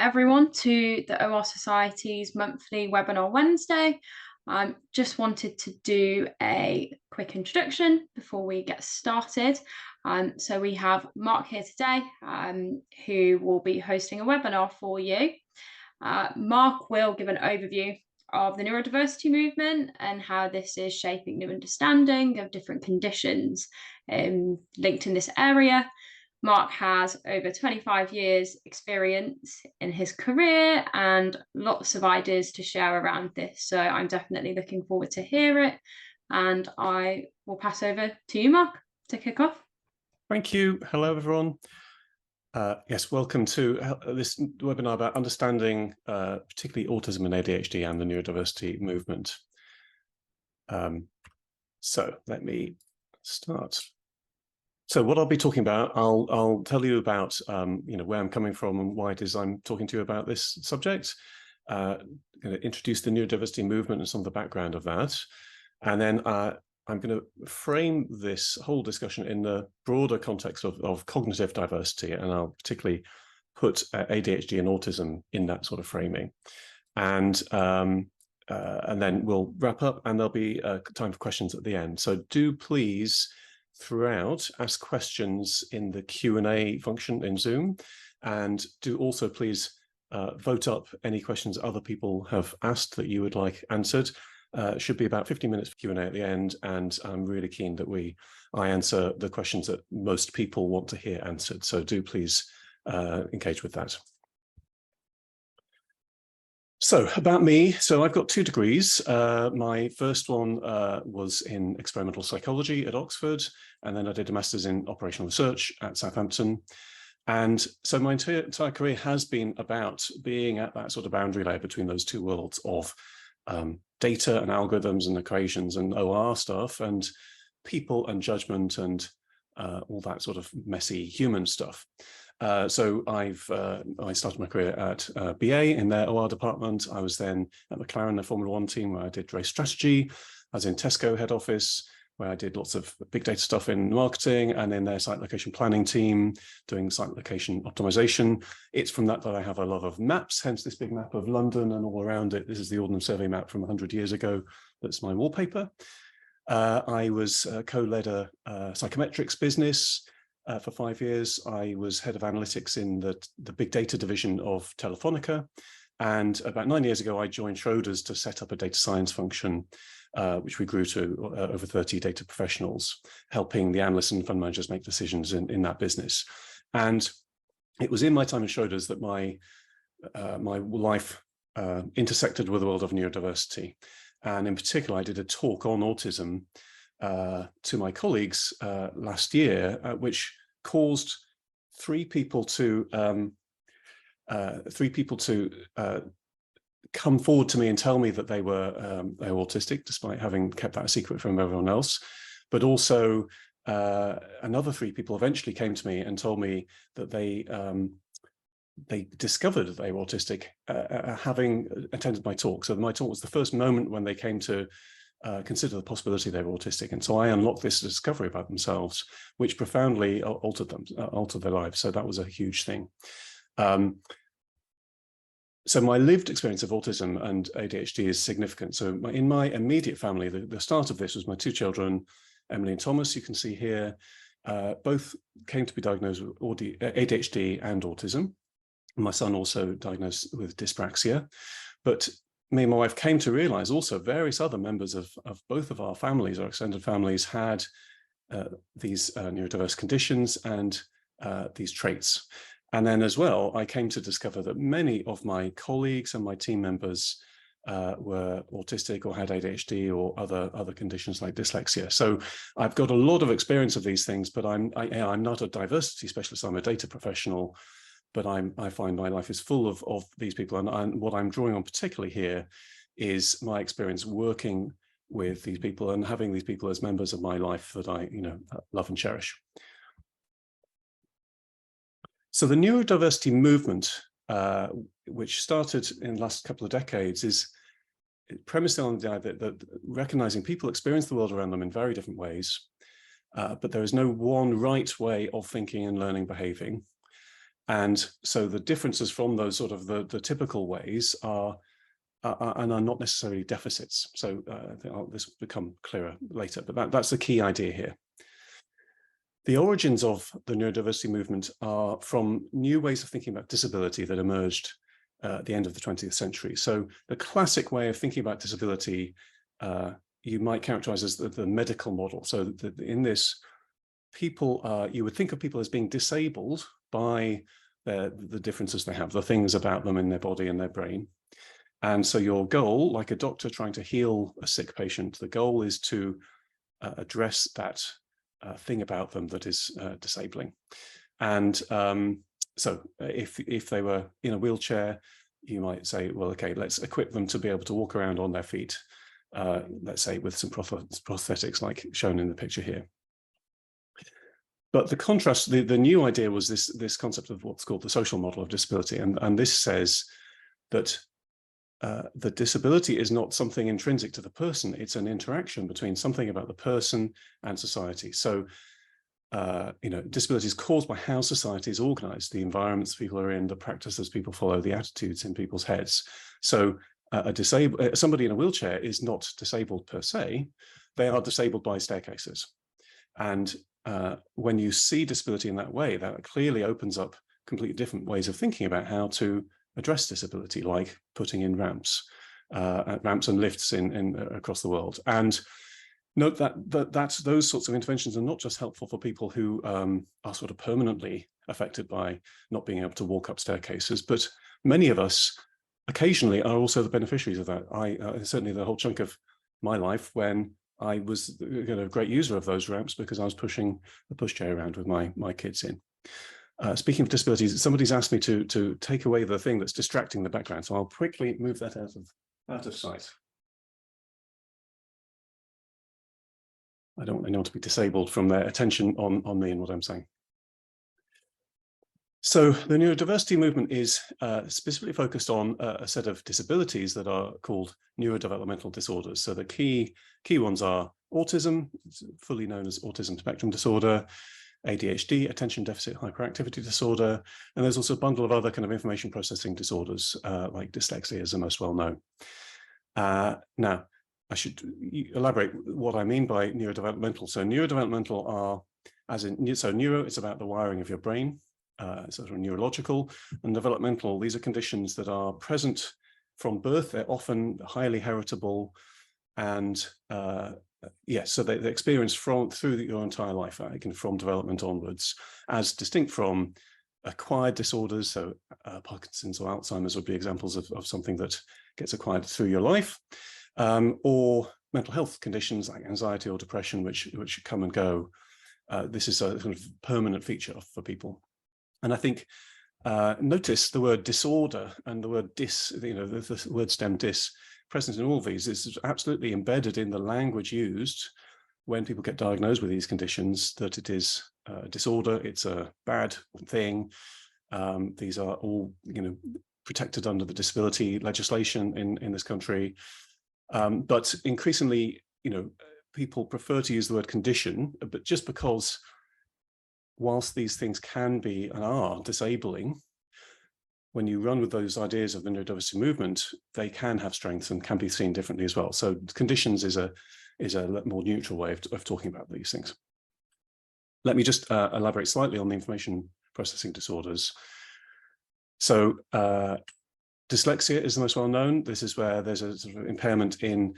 everyone to the OR Society's monthly webinar Wednesday. Just wanted to do a quick introduction before we get started. So we have Mark here today, who will be hosting a webinar for you. Mark will give an overview of the neurodiversity movement and how this is shaping new understanding of different conditions linked in this area. Mark has over 25 years experience in his career and lots of ideas to share around this. So I'm definitely looking forward to hear it. And I will pass over to you, Mark, to kick off. Thank you. Hello, everyone. Yes, welcome to this webinar about understanding particularly autism and ADHD and the neurodiversity movement. So let me start. So what I'll be talking about, I'll tell you about where I'm coming from and why it is I'm talking to you about this subject. Going to introduce the neurodiversity movement and some of the background of that, and then I'm going to frame this whole discussion in the broader context of cognitive diversity, and I'll particularly put ADHD and autism in that sort of framing, and then we'll wrap up, and there'll be time for questions at the end. So do please, throughout, ask questions in the Q&A function in Zoom, and do also please vote up any questions other people have asked that you would like answered. Should be about 15 minutes for Q&A at the end, and I'm really keen that I answer the questions that most people want to hear answered. So do please engage with that. So about me, so I've got 2 degrees. My first one was in experimental psychology at Oxford, and then I did a master's in operational research at Southampton. And so my entire career has been about being at that sort of boundary layer between those 2 worlds of data and algorithms and equations and OR stuff, and people and judgment and all that sort of messy human stuff. So I started my career at BA in their OR department. I was then at McLaren, the Formula 1 team, where I did race strategy. I was in Tesco head office, where I did lots of big data stuff in marketing, and in their site location planning team, doing site location optimization. It's from that I have a lot of maps, hence this big map of London and all around it. This is the Ordnance Survey map from 100 years ago. That's my wallpaper. I was co-led a psychometrics business for 5 years. I was head of analytics in the big data division of Telefonica. And about 9 years ago, I joined Schroders to set up a data science function, which we grew to over 30 data professionals, helping the analysts and fund managers make decisions in that business. And it was in my time at Schroders that my life intersected with the world of neurodiversity. And in particular, I did a talk on autism to my colleagues last year, which caused 3 people to come forward to me and tell me that they were autistic, despite having kept that a secret from everyone else. But also another 3 people eventually came to me and told me that they discovered that they were autistic having attended my talk. So my talk was the first moment when they came to consider the possibility they were autistic. And so I unlocked this discovery about themselves, which profoundly altered their lives. So that was a huge thing. So my lived experience of autism and ADHD is significant. So in my immediate family, the start of this was my 2 children, Emily and Thomas, you can see here. Both came to be diagnosed with ADHD and autism. My son also diagnosed with dyspraxia. But me and my wife came to realize also various other members of both of our families, our extended families, had these neurodiverse conditions and these traits. And then as well, I came to discover that many of my colleagues and my team members were autistic or had ADHD or other conditions like dyslexia. So I've got a lot of experience of these things, but I'm not a diversity specialist. I'm a data professional, but I find my life is full of these people. And what I'm drawing on particularly here is my experience working with these people and having these people as members of my life that I love and cherish. So the neurodiversity movement, which started in the last couple of decades, is premised on the idea that recognizing people experience the world around them in very different ways, but there is no one right way of thinking and learning, behaving. And so the differences from those sort of the typical ways are not necessarily deficits. So I think this will become clearer later, but that's the key idea here. The origins of the neurodiversity movement are from new ways of thinking about disability that emerged at the end of the 20th century. So the classic way of thinking about disability, you might characterize as the medical model. So in this, people, you would think of people as being disabled by the differences they have, the things about them in their body and their brain. And so your goal, like a doctor trying to heal a sick patient, the goal is to address that thing about them that is disabling. And so if they were in a wheelchair, you might say, well, okay, let's equip them to be able to walk around on their feet, let's say with some prosthetics like shown in the picture here. But the contrast, the new idea was this concept of what's called the social model of disability. And this says that the disability is not something intrinsic to the person, it's an interaction between something about the person and society. So, disability is caused by how society is organized, the environments people are in, the practices people follow, the attitudes in people's heads. So somebody in a wheelchair is not disabled per se, they are disabled by staircases. And when you see disability in that way, that clearly opens up completely different ways of thinking about how to address disability, like putting in ramps and lifts in across the world. And note that those sorts of interventions are not just helpful for people who are sort of permanently affected by not being able to walk up staircases, but many of us occasionally are also the beneficiaries of that. I certainly the whole chunk of my life when I was a great user of those ramps because I was pushing the pushchair around with my kids in. Speaking of disabilities, somebody's asked me to take away the thing that's distracting the background, so I'll quickly move that out of sight. I don't want anyone to be disabled from their attention on me and what I'm saying. So the neurodiversity movement is specifically focused on a set of disabilities that are called neurodevelopmental disorders. So the key ones are autism, fully known as autism spectrum disorder, ADHD, attention deficit hyperactivity disorder, and there's also a bundle of other kind of information processing disorders like dyslexia is the most well known. Now, I should elaborate what I mean by neurodevelopmental. So neurodevelopmental are, so neuro, it's about the wiring of your brain, sort of neurological, and developmental, these are conditions that are present from birth. They're often highly heritable, and yes, so they experience through your entire life, from development onwards, as distinct from acquired disorders. So Parkinson's or Alzheimer's would be examples of something that gets acquired through your life, or mental health conditions like anxiety or depression, which come and go. This is a kind of permanent feature for people. And I think, notice the word disorder and the word the word stem dis, present in all of these is absolutely embedded in the language used when people get diagnosed with these conditions, that it is a disorder, it's a bad thing. These are all, protected under the disability legislation in this country. But increasingly, people prefer to use the word condition, but just because whilst these things can be and are disabling, when you run with those ideas of the neurodiversity movement, they can have strengths and can be seen differently as well. So conditions is a more neutral way of talking about these things. Let me just elaborate slightly on the information processing disorders. So dyslexia is the most well known. This is where there's a sort of impairment in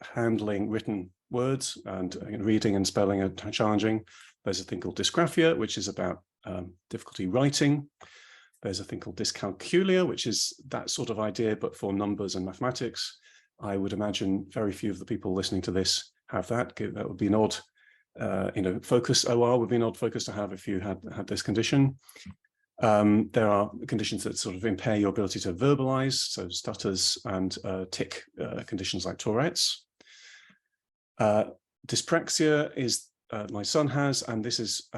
handling written words, and reading and spelling are challenging. There's a thing called dysgraphia, which is about difficulty writing. There's a thing called dyscalculia, which is that sort of idea, but for numbers and mathematics. I would imagine very few of the people listening to this have that. That would be an odd, focus. OR would be an odd focus to have if you had this condition. There are conditions that sort of impair your ability to verbalize, so stutters and tic conditions like Tourette's. Dyspraxia is my son has, and this is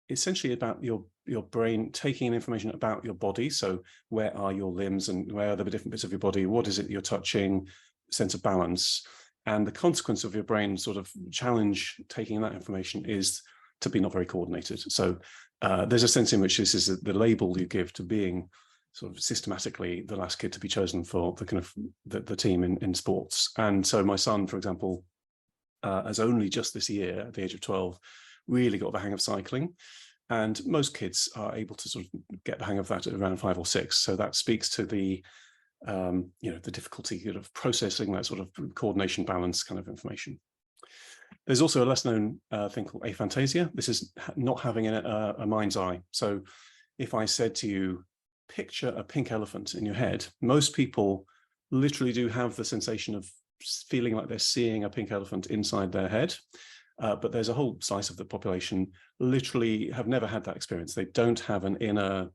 essentially about your brain taking in information about your body. So where are your limbs and where are the different bits of your body? What is it you're touching? Sense of balance. And the consequence of your brain sort of challenge taking in that information is to be not very coordinated. So there's a sense in which this is the label you give to being sort of systematically the last kid to be chosen for the kind of the team in sports. And so my son, for example, has only just this year, at the age of 12, really got the hang of cycling. And most kids are able to sort of get the hang of that at around 5 or 6. So that speaks to the, the difficulty of processing that sort of coordination balance kind of information. There's also a less known thing called aphantasia. This is not having a mind's eye. So if I said to you, picture a pink elephant in your head, most people literally do have the sensation of feeling like they're seeing a pink elephant inside their head. But there's a whole slice of the population literally have never had that experience. They don't have an inner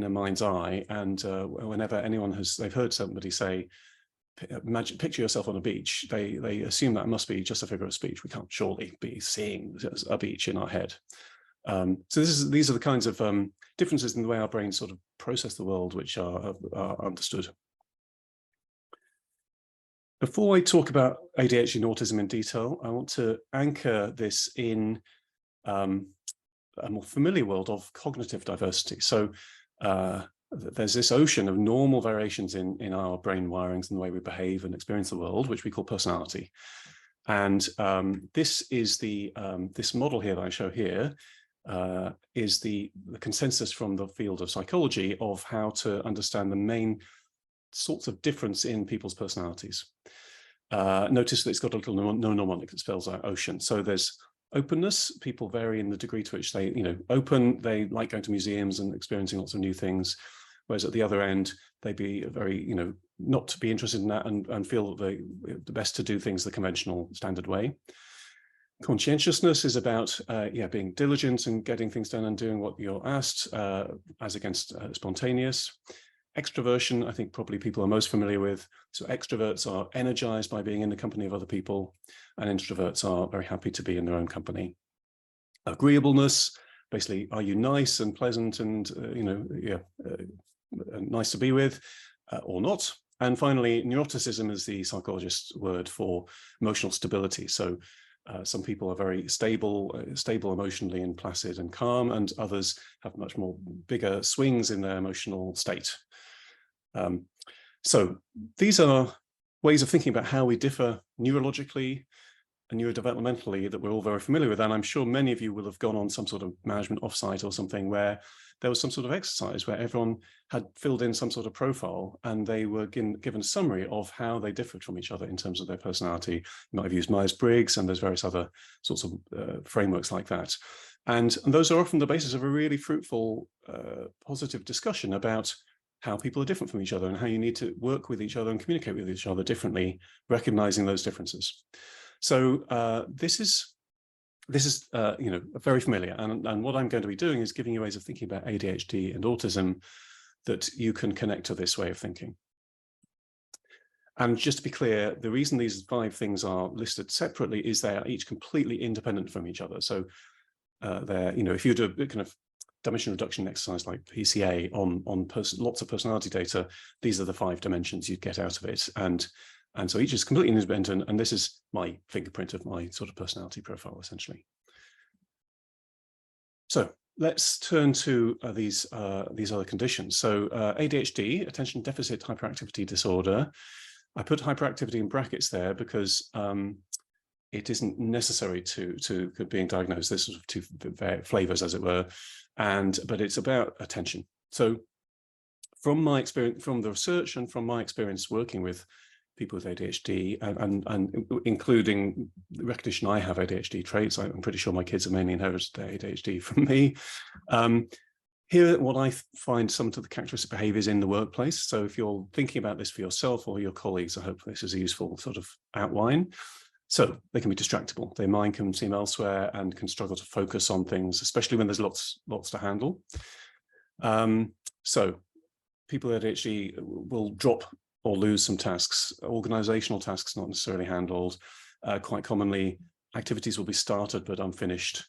mind's eye. And whenever they've heard somebody say, picture yourself on a beach, they assume that must be just a figure of speech. We can't surely be seeing a beach in our head. So these are the kinds of differences in the way our brains sort of process the world, which are understood. Before I talk about ADHD and autism in detail, I want to anchor this in a more familiar world of cognitive diversity. So there's this ocean of normal variations in our brain wirings and the way we behave and experience the world, which we call personality. And this is this model here that I show here is the consensus from the field of psychology of how to understand the main sorts of difference in people's personalities. Notice that it's got a little no mnemonic that spells out ocean. So there's openness. People vary in the degree to which they, open. They like going to museums and experiencing lots of new things. Whereas at the other end, they'd be very, not to be interested in that and feel that the best to do things the conventional standard way. Conscientiousness is about, being diligent and getting things done and doing what you're asked, as against spontaneous. Extroversion, I think probably people are most familiar with. So extroverts are energized by being in the company of other people, and introverts are very happy to be in their own company. Agreeableness, basically, are you nice and pleasant and, nice to be with or not? And finally, neuroticism is the psychologist's word for emotional stability. So some people are very stable emotionally and placid and calm, and others have much more bigger swings in their emotional state. So these are ways of thinking about how we differ neurologically and neurodevelopmentally that we're all very familiar with. And I'm sure many of you will have gone on some sort of management offsite or something where there was some sort of exercise where everyone had filled in some sort of profile and they were given a summary of how they differed from each other in terms of their personality. You might have used Myers-Briggs, and there's various other sorts of frameworks like that. And those are often the basis of a really fruitful, positive discussion about how people are different from each other and how you need to work with each other and communicate with each other differently, recognizing those differences. So this is very familiar. And what I'm going to be doing is giving you ways of thinking about ADHD and autism that you can connect to this way of thinking. And just to be clear, the reason these 5 things are listed separately is they are each completely independent from each other. So they're, if you do a kind of dimension reduction exercise like PCA on lots of personality data, these are the 5 dimensions you'd get out of it. And so each is completely independent, and this is my fingerprint of my sort of personality profile, essentially. So let's turn to these other conditions. So ADHD, attention deficit hyperactivity disorder. I put hyperactivity in brackets there because it isn't necessary to being diagnosed. There's sort of 2 flavors, as it were, but it's about attention. So from my experience, from the research and from my experience working with people with ADHD and including the recognition I have ADHD traits, I'm pretty sure my kids have mainly inherited their ADHD from me. Here, what I find some of the characteristic behaviors in the workplace. So if you're thinking about this for yourself or your colleagues, I hope this is a useful sort of outline. So they can be distractible. Their mind can seem elsewhere and can struggle to focus on things, especially when there's lots to handle. So people with ADHD will drop or lose some tasks, organizational tasks not necessarily handled. Quite commonly, activities will be started but unfinished.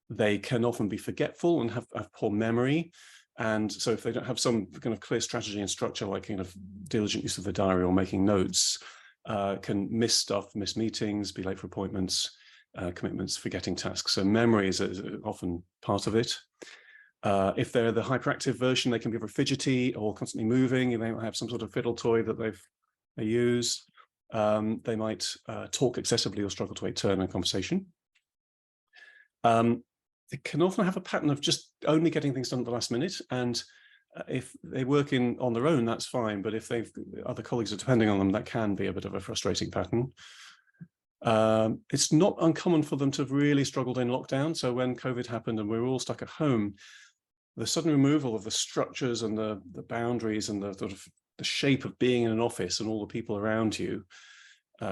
They can often be forgetful and have poor memory. And so if they don't have some kind of clear strategy and structure, like kind of diligent use of the diary or making notes, can miss stuff, miss meetings, be late for appointments, commitments, forgetting tasks. So memory is often part of it. If they're the hyperactive version, they can be very fidgety or constantly moving. They might have some sort of fiddle toy that they use. They might talk excessively or struggle to take turn in conversation. They can often have a pattern of just only getting things done at the last minute. And if they work on their own, that's fine. But if other colleagues are depending on them, that can be a bit of a frustrating pattern. It's not uncommon for them to have really struggled in lockdown. So when COVID happened and we were all stuck at home, the sudden removal of the structures and the boundaries and the sort of the shape of being in an office and all the people around you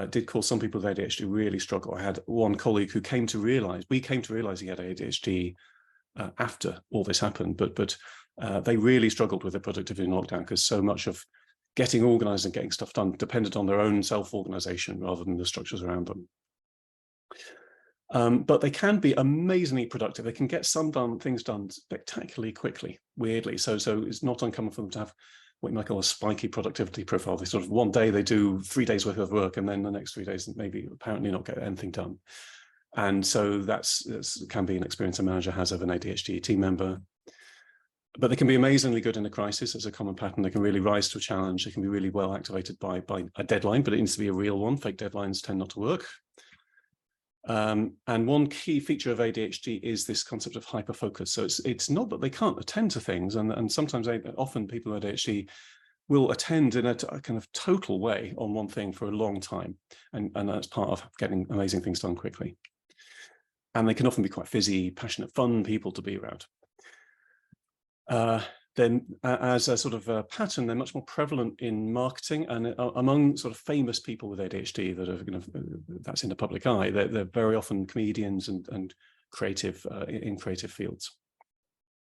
did cause some people with ADHD really struggle. I had one colleague who came to realize he had ADHD after all this happened, but they really struggled with their productivity in lockdown because so much of getting organized and getting stuff done depended on their own self-organization rather than the structures around them. But they can be amazingly productive. They can get things done spectacularly quickly, weirdly. So it's not uncommon for them to have what you might call a spiky productivity profile. They sort of one day they do 3 days worth of work, and then the next 3 days maybe apparently not get anything done. And so that can be an experience a manager has of an ADHD team member. But they can be amazingly good in a crisis as a common pattern. They can really rise to a challenge. They can be really well activated by a deadline, but it needs to be a real one. Fake deadlines tend not to work. And one key feature of ADHD is this concept of hyperfocus. So it's not that they can't attend to things, and sometimes often people with ADHD will attend in a kind of total way on one thing for a long time, and that's part of getting amazing things done quickly. And they can often be quite fizzy, passionate, fun people to be around. Then as a sort of a pattern, they're much more prevalent in marketing and among sort of famous people with ADHD that are that's in the public eye. They're very often comedians and creative in creative fields.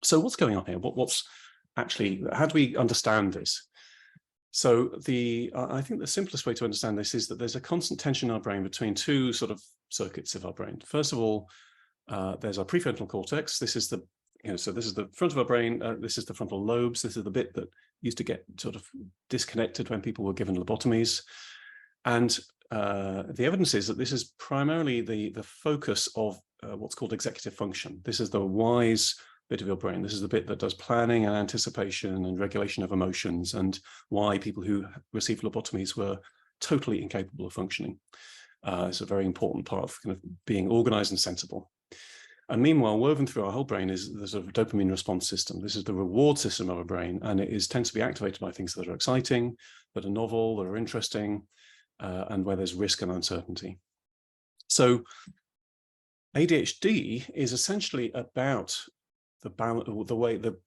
So what's going on here? What's actually, how do we understand this? So I think the simplest way to understand this is that there's a constant tension in our brain between two sort of circuits of our brain. First of all, there's our prefrontal cortex. This is so this is the front of our brain. This is the frontal lobes. This is the bit that used to get sort of disconnected when people were given lobotomies. And the evidence is that this is primarily the focus of what's called executive function. This is the wise bit of your brain. This is the bit that does planning and anticipation and regulation of emotions, and why people who received lobotomies were totally incapable of functioning. It's a very important part of kind of being organized and sensible. And meanwhile, woven through our whole brain is the sort of dopamine response system. This is the reward system of our brain, and it tends to be activated by things that are exciting, that are novel, that are interesting, and where there's risk and uncertainty. So ADHD is essentially about the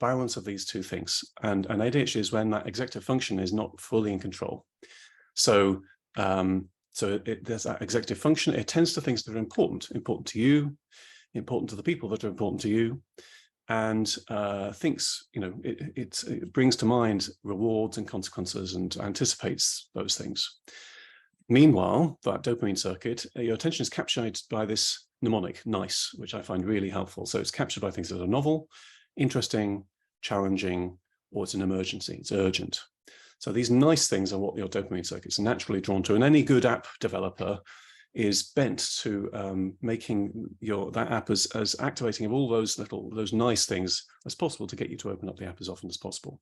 balance of these two things. And ADHD is when that executive function is not fully in control. So there's that executive function. It tends to things that are important to you, important to the people that are important to you, and thinks, it brings to mind rewards and consequences and anticipates those things. Meanwhile, that dopamine circuit, your attention is captured by this mnemonic, NICE, which I find really helpful. So it's captured by things that are novel, interesting, challenging, or it's an emergency, it's urgent. So these nice things are what your dopamine circuits are naturally drawn to. And any good app developer is bent to making that app as activating of all those nice things as possible to get you to open up the app as often as possible.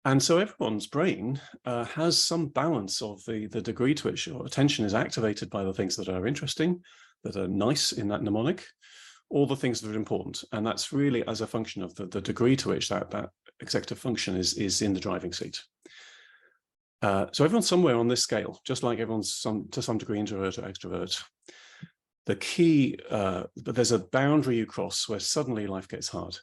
And so everyone's brain has some balance of the degree to which your attention is activated by the things that are interesting, that are nice in that mnemonic, or the things that are important. And that's really as a function of the degree to which that executive function is in the driving seat. So everyone's somewhere on this scale, just like everyone's to some degree introvert or extrovert. The key, but there's a boundary you cross where suddenly life gets hard.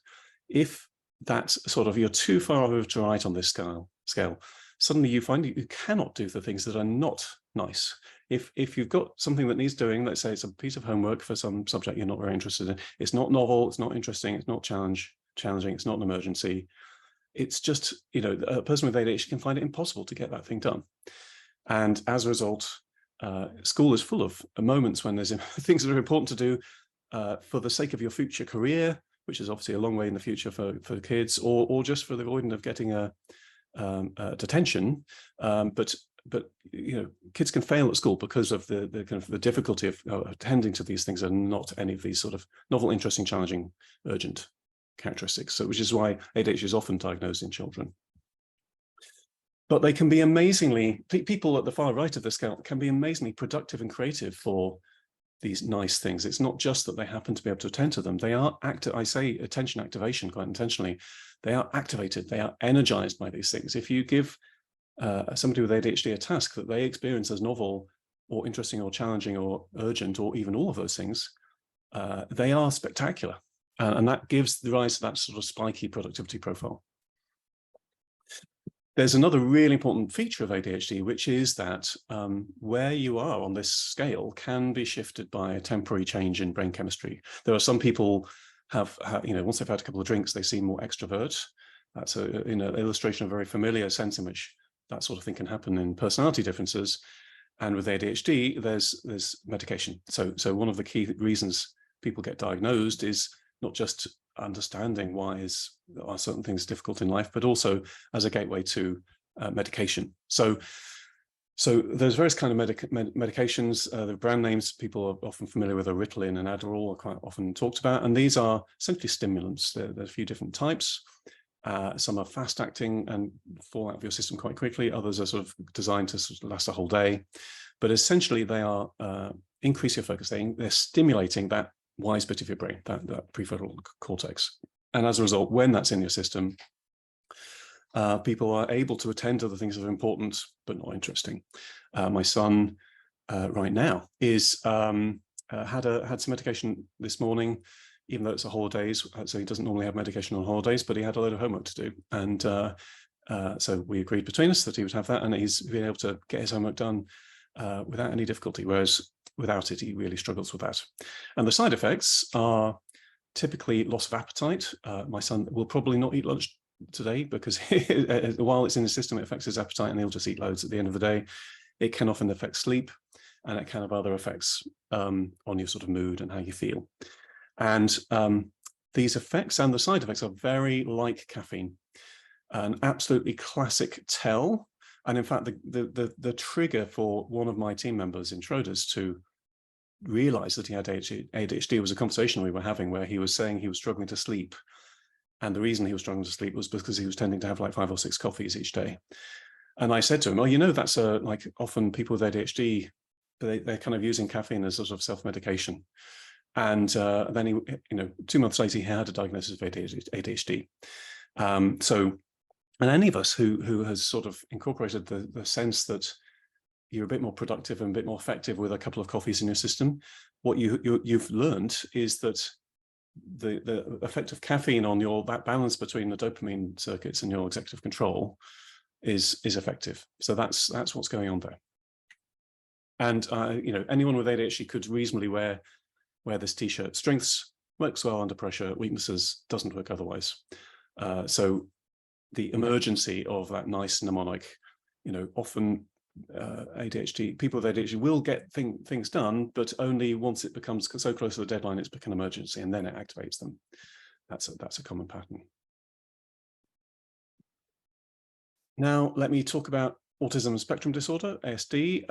If that's sort of, you're too far over to right on this scale, suddenly you find that you cannot do the things that are not nice. If you've got something that needs doing, let's say it's a piece of homework for some subject you're not very interested in, it's not novel, it's not interesting, it's not challenging, it's not an emergency. It's just, a person with ADHD can find it impossible to get that thing done. And as a result, school is full of moments when there's things that are important to do for the sake of your future career, which is obviously a long way in the future for kids, or just for the avoidance of getting a detention. But you know, kids can fail at school because of the kind of the difficulty of attending to these things, and not any of these sort of novel, interesting, challenging, urgent characteristics. So, which is why ADHD is often diagnosed in children. But they can be amazingly, people at the far right of the scale can be amazingly productive and creative for these nice things. It's not just that they happen to be able to attend to them. They are I say attention activation quite intentionally. They are activated. They are energized by these things. If you give somebody with ADHD a task that they experience as novel or interesting or challenging or urgent, or even all of those things, they are spectacular. And that gives the rise to that sort of spiky productivity profile. There's another really important feature of ADHD, which is that where you are on this scale can be shifted by a temporary change in brain chemistry. There are some people you know, once they've had a couple of drinks, they seem more extrovert. That's an illustration of a very familiar sense in which that sort of thing can happen in personality differences. And with ADHD, there's medication. So one of the key reasons people get diagnosed is not just understanding why are certain things difficult in life, but also as a gateway to medication. So there's various kind of medications. The brand names people are often familiar with are Ritalin and Adderall are quite often talked about, and these are essentially stimulants. There's a few different types. Some are fast acting and fall out of your system quite quickly. Others are sort of designed to sort of last a whole day. But essentially, they are increase your focus. They're stimulating that wise bit of your brain, that prefrontal cortex. And as a result, when that's in your system, people are able to attend to the things that are important but not interesting. My son right now is had some medication this morning, even though it's a holidays, so he doesn't normally have medication on holidays, but he had a load of homework to do. And so we agreed between us that he would have that, and he's been able to get his homework done without any difficulty, whereas without it, he really struggles with that. And the side effects are typically loss of appetite. My son will probably not eat lunch today because while it's in his system, it affects his appetite, and he'll just eat loads at the end of the day. It can often affect sleep, and it can have other effects on your sort of mood and how you feel. And these effects and the side effects are very like caffeine, an absolutely classic tell. And in fact, the trigger for one of my team members in Schroders to realize that he had ADHD was a conversation we were having where he was saying he was struggling to sleep. And the reason he was struggling to sleep was because he was tending to have like 5 or 6 coffees each day. And I said to him, oh, you know, that's like often people with ADHD, they're kind of using caffeine as sort of self-medication. And then he, you know, 2 months later, he had a diagnosis of ADHD. And any of us who has sort of incorporated the sense that you're a bit more productive and a bit more effective with a couple of coffees in your system, what you've learned is that the effect of caffeine on that balance between the dopamine circuits and your executive control is effective. So that's what's going on there. And you know, anyone with ADHD could reasonably wear this t-shirt. Strengths works well under pressure, weaknesses doesn't work otherwise. So the emergency of that nice mnemonic, you know, often people with ADHD will get things done, but only once it becomes so close to the deadline, it's become an emergency, and then it activates them. That's a common pattern. Now, let me talk about autism spectrum disorder, ASD.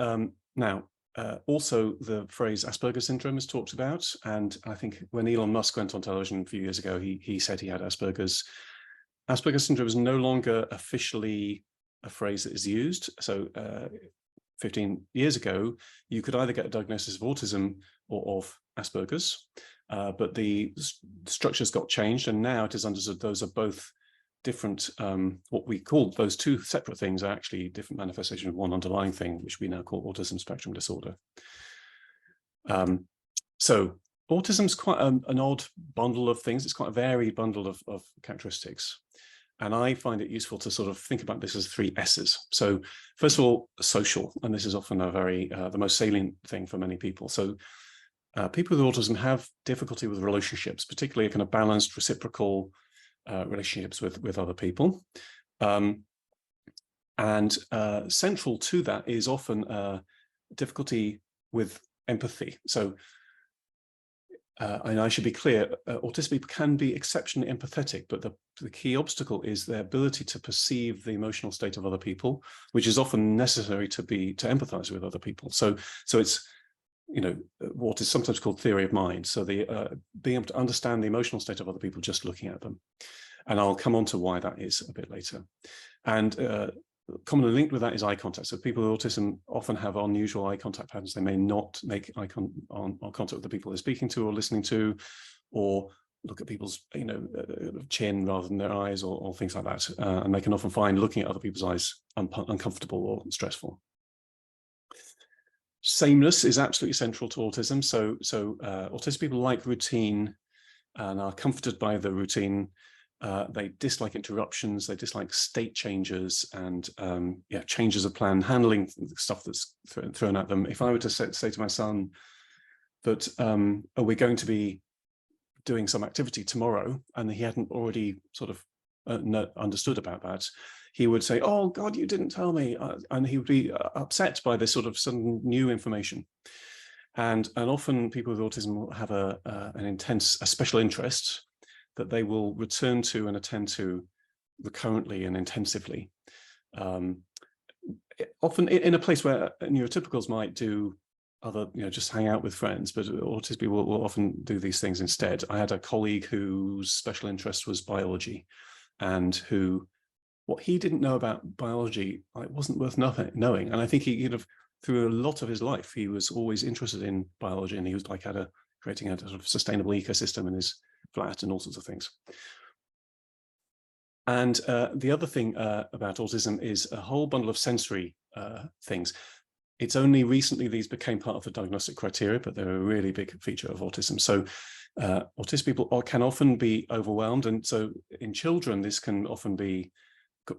Also the phrase Asperger's syndrome is talked about. And I think when Elon Musk went on television a few years ago, he said he had Asperger's. Asperger's syndrome is no longer officially a phrase that is used. So 15 years ago, you could either get a diagnosis of autism or of Asperger's, but the structures got changed, and now it is understood those are both different, what we call those two separate things are actually different manifestations of one underlying thing, which we now call autism spectrum disorder. So autism is quite an odd bundle of things. It's quite a varied bundle of characteristics. And I find it useful to sort of think about this as 3 S's. So first of all, social, and this is often a very, the most salient thing for many people. So people with autism have difficulty with relationships, particularly kind of balanced, reciprocal relationships with other people. And central to that is often difficulty with empathy. So and I should be clear, autistic people can be exceptionally empathetic, but the key obstacle is their ability to perceive the emotional state of other people, which is often necessary to empathize with other people. So it's, what is sometimes called theory of mind. So the being able to understand the emotional state of other people just looking at them. And I'll come on to why that is a bit later. And commonly linked with that is eye contact. So people with autism often have unusual eye contact patterns. They may not make eye contact with the people they're speaking to or listening to, or look at people's chin rather than their eyes, or things like that. And they can often find looking at other people's eyes uncomfortable or stressful. Sameness is absolutely central to autism. So autistic people like routine and are comforted by the routine. They dislike interruptions, they dislike state changes, and changes of plan, handling stuff that's thrown at them. If I were to say to my son that are we going to be doing some activity tomorrow, and he hadn't already sort of understood about that, he would say, "Oh God, you didn't tell me," and he would be upset by this sort of sudden new information. And often people with autism will have a special interest that they will return to and attend to recurrently and intensively. Often in a place where neurotypicals might do other, just hang out with friends, but autistic people will often do these things instead. I had a colleague whose special interest was biology, and what he didn't know about biology, it wasn't worth knowing. And I think he through a lot of his life, he was always interested in biology, and he was creating a sort of sustainable ecosystem in his flat and all sorts of things. And the other thing about autism is a whole bundle of sensory things. It's only recently these became part of the diagnostic criteria, but they're a really big feature of autism. So autistic people can often be overwhelmed. And so in children, this can often be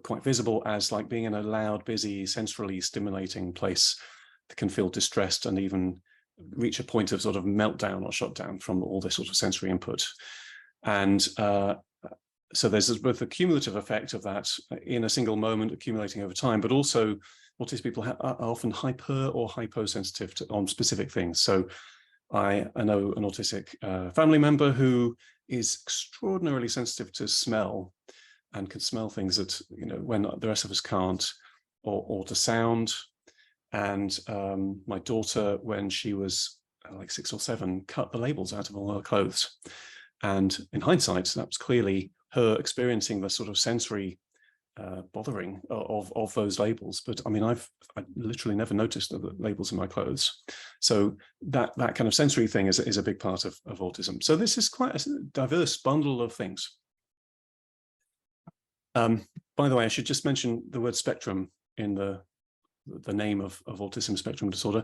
quite visible as like being in a loud, busy, sensorily stimulating place that can feel distressed and even reach a point of sort of meltdown or shutdown from all this sort of sensory input. And so there's both a cumulative effect of that in a single moment accumulating over time, but also autistic people are often hyper or hyposensitive on specific things. So I know an autistic family member who is extraordinarily sensitive to smell and can smell things that, when the rest of us can't, or to sound. And my daughter, when she was like 6 or 7, cut the labels out of all her clothes. And in hindsight, that was clearly her experiencing the sort of sensory bothering of those labels. But I mean, I literally never noticed the labels in my clothes. So that kind of sensory thing is a big part of autism. So this is quite a diverse bundle of things. By the way, I should just mention the word spectrum in the name of autism spectrum disorder.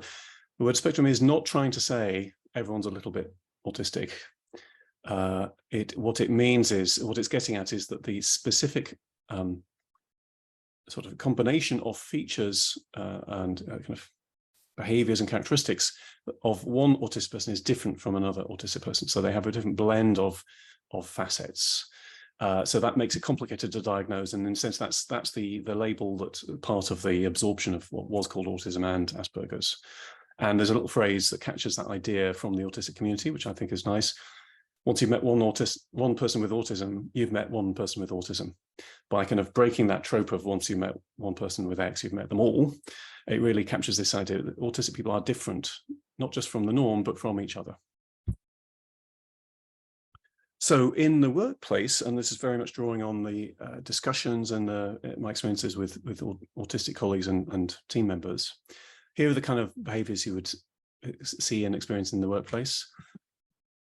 The word spectrum is not trying to say everyone's a little bit autistic. What it means is, what it's getting at is that the specific sort of combination of features and kind of behaviors and characteristics of one autistic person is different from another autistic person. So they have a different blend of facets. So that makes it complicated to diagnose, and in a sense, that's the label that part of the absorption of what was called autism and Asperger's. And there's a little phrase that captures that idea from the autistic community, which I think is nice. Once you've met one person with autism, you've met one person with autism. By kind of breaking that trope of once you've met one person with X, you've met them all, it really captures this idea that autistic people are different, not just from the norm, but from each other. So in the workplace, and this is very much drawing on the discussions and my experiences with autistic colleagues and team members, here are the kind of behaviors you would see and experience in the workplace.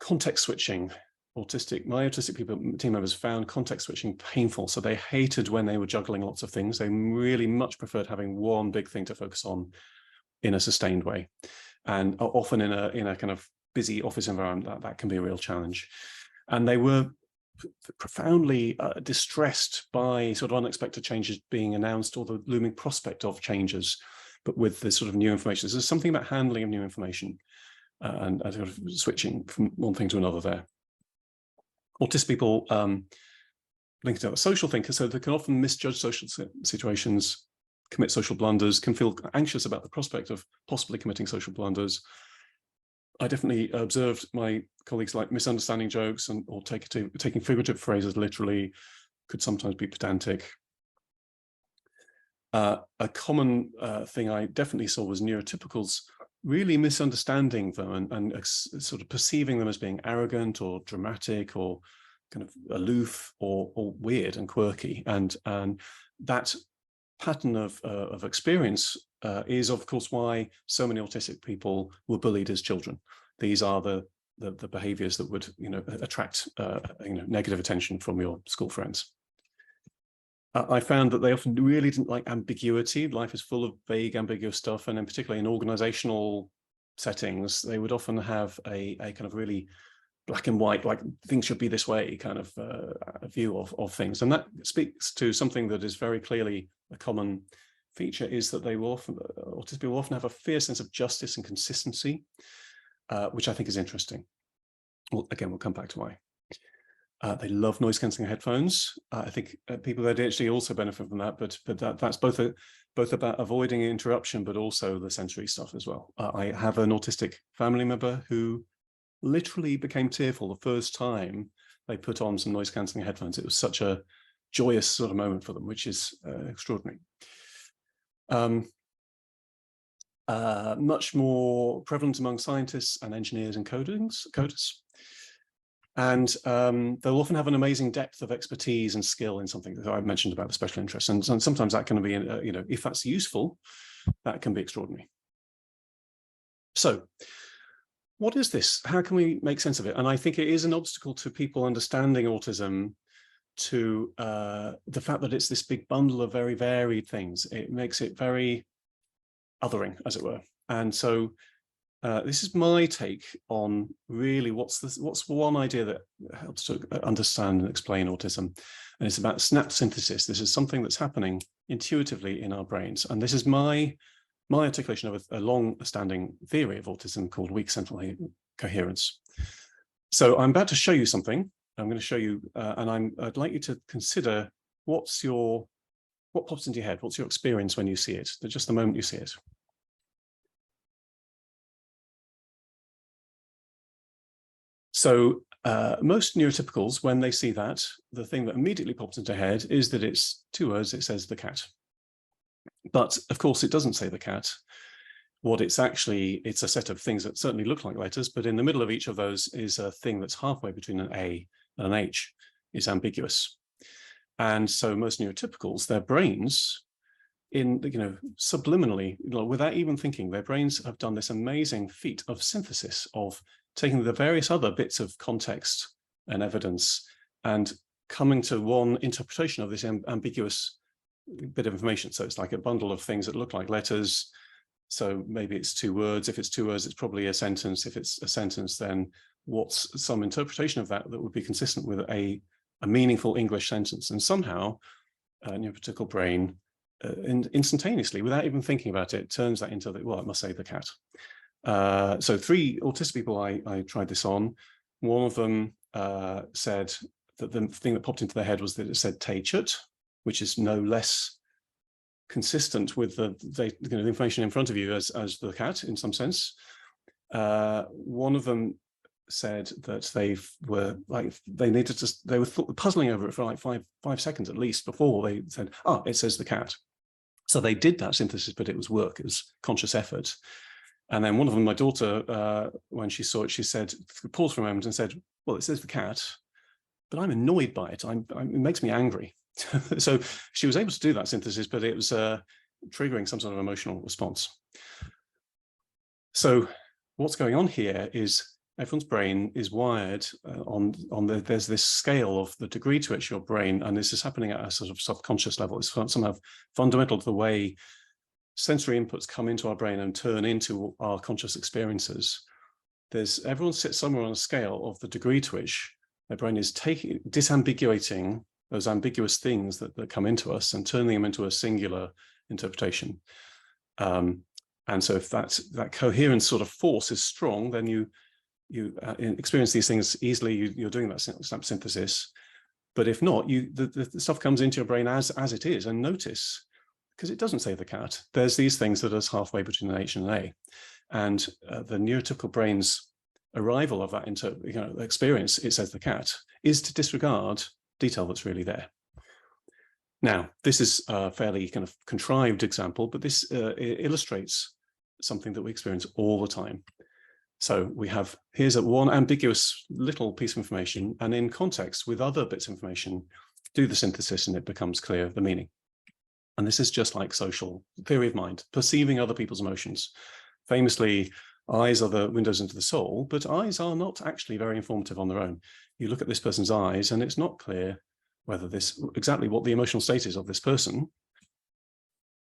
Context switching. My autistic team members found context switching painful. So they hated when they were juggling lots of things. They really much preferred having one big thing to focus on in a sustained way. And often in a kind of busy office environment, that can be a real challenge. And they were profoundly distressed by sort of unexpected changes being announced, or the looming prospect of changes, but with this sort of new information. So there's something about handling of new information and sort of switching from one thing to another there. Autistic people linked to a social thinker, so they can often misjudge social situations, commit social blunders, can feel anxious about the prospect of possibly committing social blunders, I definitely observed my colleagues like misunderstanding jokes or taking figurative phrases literally, could sometimes be pedantic. A common thing I definitely saw was neurotypicals really misunderstanding them and sort of perceiving them as being arrogant or dramatic or kind of aloof or weird and quirky. And that pattern of experience is, of course, why so many autistic people were bullied as children. These are the behaviors that would, attract, negative attention from your school friends. I found that they often really didn't like ambiguity. Life is full of vague, ambiguous stuff, and in particular in organizational settings, they would often have a kind of really black and white, like things should be this way kind of view of things. And that speaks to something that is very clearly a common feature, is that autistic people often have a fierce sense of justice and consistency, which I think is interesting. Well, again, we'll come back to why. They love noise cancelling headphones. I think people with ADHD also benefit from that, but that's both about avoiding interruption, but also the sensory stuff as well. I have an autistic family member who literally became tearful the first time they put on some noise cancelling headphones. It was such a joyous sort of moment for them, which is extraordinary. Much more prevalent among scientists and engineers and coders. And they'll often have an amazing depth of expertise and skill in something that I've mentioned about the special interest. And sometimes that can be, if that's useful, that can be extraordinary. So what is this? How can we make sense of it? And I think it is an obstacle to people understanding autism, to the fact that it's this big bundle of very varied things. It makes it very othering, as it were. And so this is my take on really what's one idea that helps to understand and explain autism, and it's about snap synthesis. This is something that's happening intuitively in our brains, and this is my articulation of a long-standing theory of autism called weak central coherence. So I'm about to show you something. I'm going to show you, and I'd like you to consider what pops into your head. What's your experience when you see it? Just the moment you see it. So most neurotypicals, when they see that, the thing that immediately pops into their head is that it's two words. It says the cat. But of course, it doesn't say the cat. What it's a set of things that certainly look like letters, but in the middle of each of those is a thing that's halfway between an A and an H. Is ambiguous. And so most neurotypicals, their brains, subliminally, without even thinking, their brains have done this amazing feat of synthesis, of taking the various other bits of context and evidence and coming to one interpretation of this ambiguous bit of information. So it's like a bundle of things that look like letters. So maybe it's two words. If it's two words, it's probably a sentence. If it's a sentence, then what's some interpretation of that would be consistent with a meaningful English sentence? And somehow a neurotypical brain instantaneously, without even thinking about it, turns that into it must say the cat. So 3 autistic people I tried this on. One of them said that the thing that popped into their head was that it said Teichut, which is no less consistent with the information in front of you as the cat in some sense. One of them said that they were puzzling over it for like five seconds at least before they said, it says the cat. So they did that synthesis, but it was work, it was conscious effort. And then one of them, my daughter, when she saw it, she said, paused for a moment and said, well, it says the cat, but I'm annoyed by it. It makes me angry. So she was able to do that synthesis, but it was triggering some sort of emotional response. So what's going on here is everyone's brain is wired there's this scale of the degree to which your brain, and this is happening at a sort of subconscious level, it's somehow fundamental to the way sensory inputs come into our brain and turn into our conscious experiences. Everyone sits somewhere on a scale of the degree to which their brain is disambiguating those ambiguous things that come into us and turning them into a singular interpretation. And so if that coherent sort of force is strong, then you experience these things easily. You're doing that snap synthesis. But if not, the stuff comes into your brain as it is. And notice, because it doesn't say the cat, there's these things that are halfway between an H and an A. And the neurotypical brain's arrival of that experience, it says the cat, is to disregard detail that's really there. Now, this is a fairly kind of contrived example, but this illustrates something that we experience all the time. So we have, here's one ambiguous little piece of information, and in context with other bits of information, do the synthesis and it becomes clear the meaning. And this is just like social theory of mind, perceiving other people's emotions. Famously, eyes are the windows into the soul, but eyes are not actually very informative on their own. You look at this person's eyes and it's not clear whether this, exactly what the emotional state is of this person.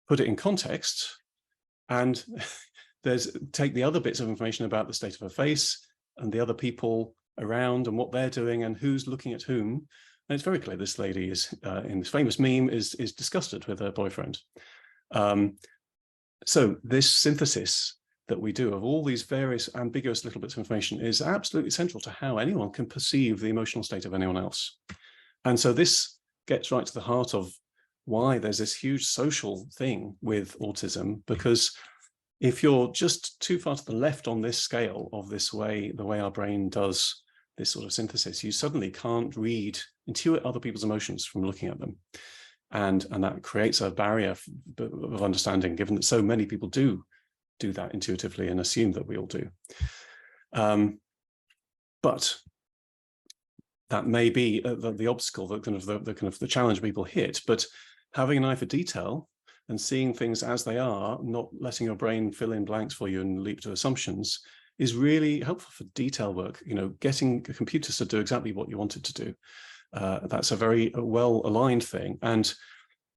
Put it in context and take the other bits of information about the state of her face and the other people around and what they're doing and who's looking at whom. And it's very clear this lady is, in this famous meme, is disgusted with her boyfriend. So this synthesis that we do of all these various ambiguous little bits of information is absolutely central to how anyone can perceive the emotional state of anyone else. And so this gets right to the heart of why there's this huge social thing with autism, because if you're just too far to the left on this scale of this way, the way our brain does this sort of synthesis, you suddenly can't intuit other people's emotions from looking at them. And that creates a barrier of understanding, given that so many people do that intuitively and assume that we all do. But that may be the obstacle, the challenge people hit. But having an eye for detail and seeing things as they are, not letting your brain fill in blanks for you and leap to assumptions, is really helpful for detail work. Getting computers to do exactly what you want it to do. That's a very well-aligned thing. And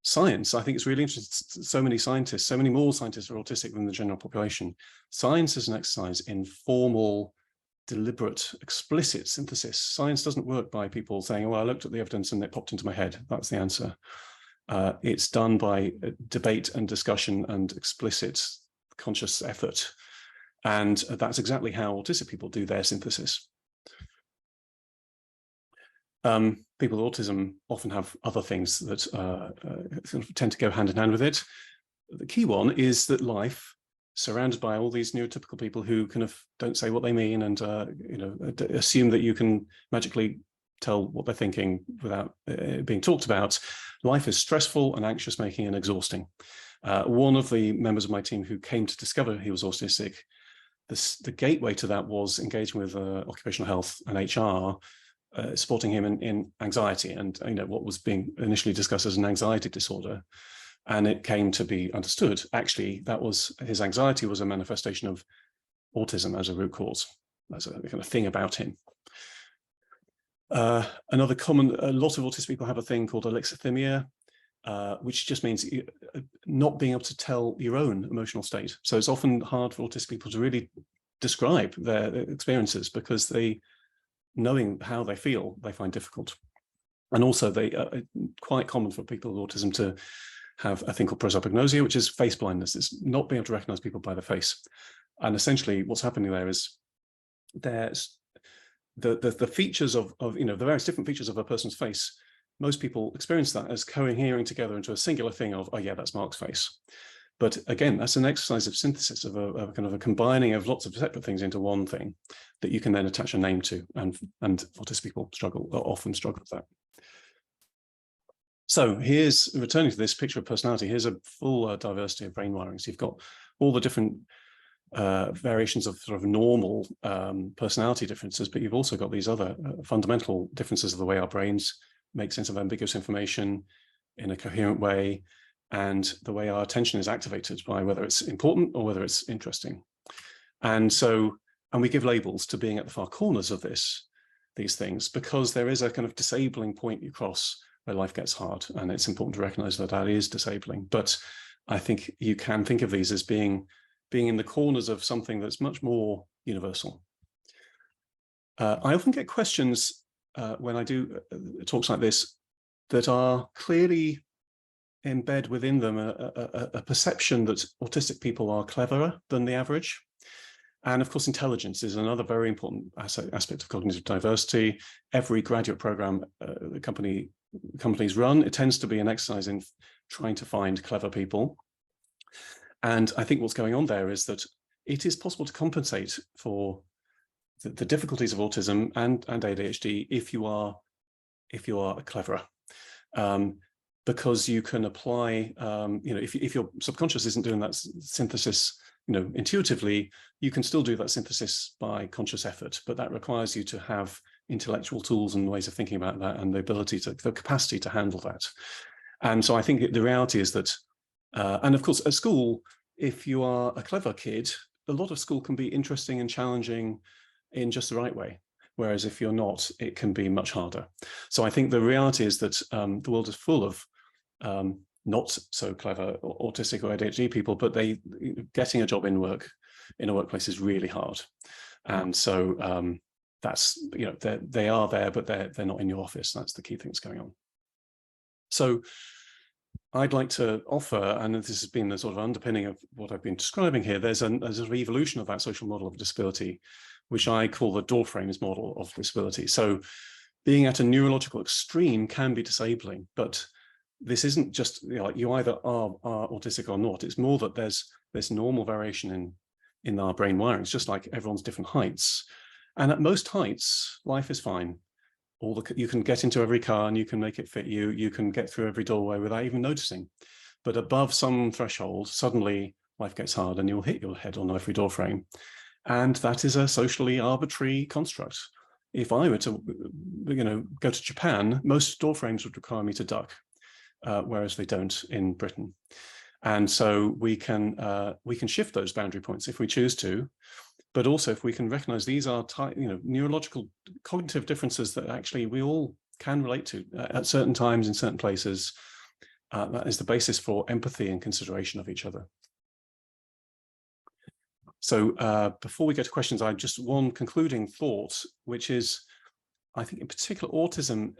science, I think it's really interesting. So many scientists, so many more scientists are autistic than the general population. Science is an exercise in formal, deliberate, explicit synthesis. Science doesn't work by people saying, well, I looked at the evidence and it popped into my head. That's the answer. It's done by debate and discussion and explicit conscious effort. And that's exactly how autistic people do their synthesis. People with autism often have other things that sort of tend to go hand in hand with it. The key one is that life, surrounded by all these neurotypical people who kind of don't say what they mean and assume that you can magically tell what they're thinking without being talked about, life is stressful and anxious making and exhausting. One of the members of my team who came to discover he was autistic, the gateway to that was engaging with occupational health and HR, supporting him in anxiety and what was being initially discussed as an anxiety disorder. And it came to be understood, actually, that was his anxiety was a manifestation of autism as a root cause, as a kind of thing about him. Another common, a lot of autistic people have a thing called alexithymia, which just means not being able to tell your own emotional state. So it's often hard for autistic people to really describe their experiences because knowing how they feel, they find difficult. And also they are quite common for people with autism to have a thing called prosopagnosia, which is face blindness. It's not being able to recognize people by their face. And essentially what's happening there is there's the features of the various different features of a person's face. Most people experience that as cohering together into a singular thing of, oh yeah, that's Mark's face. But again, that's an exercise of synthesis, of a kind of a combining of lots of separate things into one thing that you can then attach a name to, and autistic people often struggle with that. So here's, returning to this picture of personality, here's a full diversity of brain wirings. You've got all the different variations of sort of normal personality differences, but you've also got these other fundamental differences of the way our brains make sense of ambiguous information in a coherent way, and the way our attention is activated by whether it's important or whether it's interesting. And we give labels to being at the far corners of these things, because there is a kind of disabling point you cross where life gets hard, and it's important to recognize that that is disabling. But I think you can think of these as being in the corners of something that's much more universal. I often get questions when I do talks like this that are clearly embed within them a perception that autistic people are cleverer than the average. And of course, intelligence is another very important aspect of cognitive diversity. Every graduate program the companies run, it tends to be an exercise in trying to find clever people. And I think what's going on there is that it is possible to compensate for the difficulties of autism and ADHD if you are cleverer. Because you can apply, if your subconscious isn't doing that synthesis, intuitively, you can still do that synthesis by conscious effort, but that requires you to have intellectual tools and ways of thinking about that, and the capacity to handle that. And so I think the reality is that, and of course, at school, if you are a clever kid, a lot of school can be interesting and challenging in just the right way. Whereas if you're not, it can be much harder. So I think the reality is that the world is full of not so clever autistic or ADHD people, but getting a job in a workplace is really hard. And so that's, they are there, but they're not in your office. That's the key thing that's going on. So I'd like to offer, and this has been the sort of underpinning of what I've been describing here, there's an evolution of that social model of disability, which I call the door frames model of disability. So being at a neurological extreme can be disabling, but this isn't just, you either are autistic or not. It's more that there's normal variation in our brain wiring. It's just like everyone's different heights. And at most heights, life is fine. You can get into every car and you can make it fit you. You can get through every doorway without even noticing. But above some threshold, suddenly life gets hard and you'll hit your head on every door frame. And that is a socially arbitrary construct. If I were to, go to Japan, most door frames would require me to duck, whereas they don't in Britain. And so we can shift those boundary points if we choose to, but also if we can recognize these are neurological cognitive differences that actually we all can relate to at certain times in certain places. That is the basis for empathy and consideration of each other. So before we get to questions, I just one concluding thought, which is, I think in particular autism,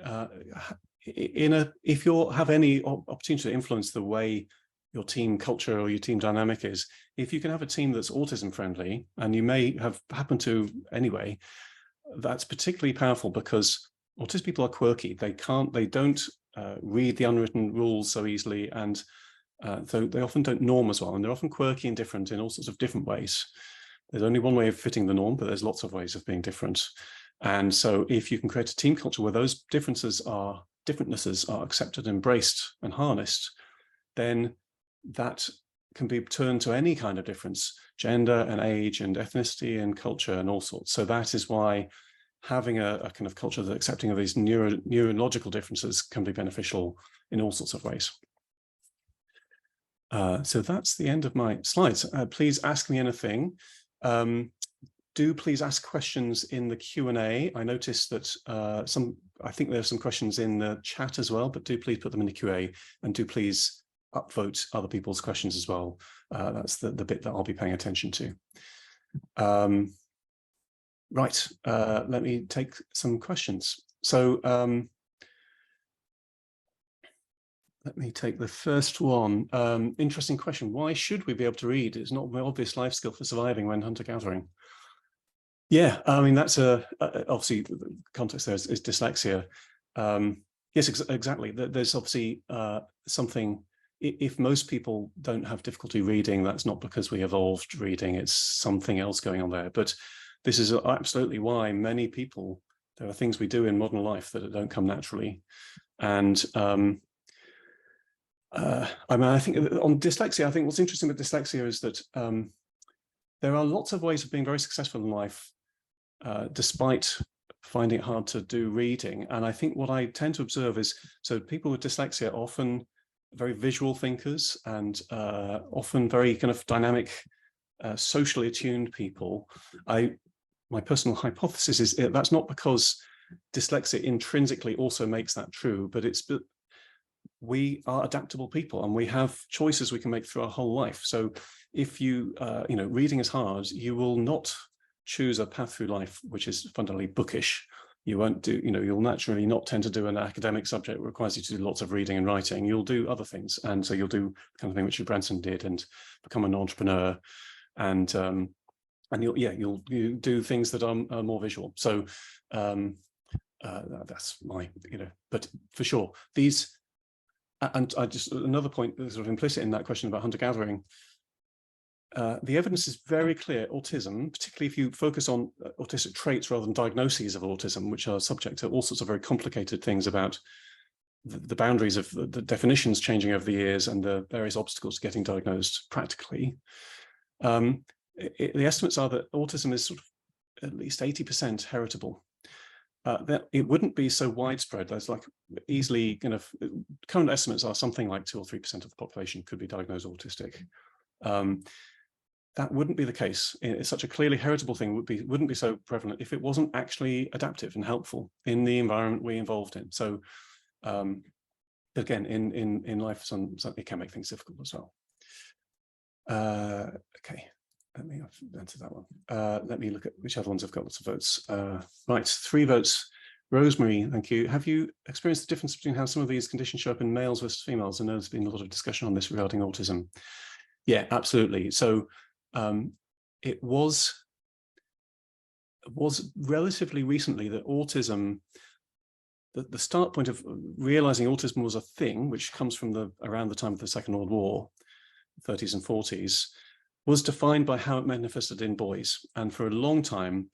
if you have any opportunity to influence the way your team culture or your team dynamic is, if you can have a team that's autism friendly, and you may have happened to anyway, that's particularly powerful because autistic people are quirky. They don't read the unwritten rules so easily, and so they often don't norm as well, and they're often quirky and different in all sorts of different ways. There's only one way of fitting the norm, but there's lots of ways of being different. And so if you can create a team culture where those differences are accepted, embraced, and harnessed, then that can be turned to any kind of difference, gender and age and ethnicity and culture and all sorts. So that is why having a kind of culture that's accepting of these neurological differences can be beneficial in all sorts of ways. So that's the end of my slides. Please ask me anything. Do please ask questions in the Q&A. I noticed that I think there are some questions in the chat as well, but do please put them in the QA, and do please upvote other people's questions as well. That's the bit that I'll be paying attention to. Right, let me take some questions. So let me take the first one. Interesting question. Why should we be able to read? It's not an obvious life skill for surviving when hunter-gathering. Yeah, I mean, that's obviously the context there is dyslexia. Yes, exactly. There's obviously something, if most people don't have difficulty reading, that's not because we evolved reading, it's something else going on there. But this is absolutely why many people, there are things we do in modern life that don't come naturally. And I mean, I think on dyslexia, I think what's interesting with dyslexia is that there are lots of ways of being very successful in life, despite finding it hard to do reading. And I think what I tend to observe is, so people with dyslexia are often very visual thinkers and often very kind of dynamic, socially attuned people. My personal hypothesis is that's not because dyslexia intrinsically also makes that true, but it's we are adaptable people and we have choices we can make through our whole life. So if you, reading is hard, you will not choose a path through life which is fundamentally bookish. You won't do, you'll naturally not tend to do an academic subject that requires you to do lots of reading and writing. You'll do other things. And so you'll do the kind of thing Richard Branson did and become an entrepreneur. And you'll do things that are more visual. So that's my, but for sure, these, and I just, another point that's sort of implicit in that question about hunter-gathering, the evidence is very clear. Autism, particularly if you focus on autistic traits rather than diagnoses of autism, which are subject to all sorts of very complicated things about the boundaries of the definitions changing over the years and the various obstacles to getting diagnosed practically. The estimates are that autism is sort of at least 80% heritable. That it wouldn't be so widespread. There's like easily kind of current estimates are something like 2 or 3% of the population could be diagnosed autistic. That wouldn't be the case. It's such a clearly heritable thing wouldn't be so prevalent if it wasn't actually adaptive and helpful in the environment we're involved in. So, but again, in life, it can make things difficult as well. Okay, let me answer that one. Let me look at which other ones have got lots of votes. Right, 3 votes. Rosemary, thank you. Have you experienced the difference between how some of these conditions show up in males versus females? I know there's been a lot of discussion on this regarding autism. Yeah, absolutely. So it was relatively recently that autism, the start point of realizing autism was a thing, which comes from around the time of the Second World War, 30s and 40s, was defined by how it manifested in boys. And for a long time,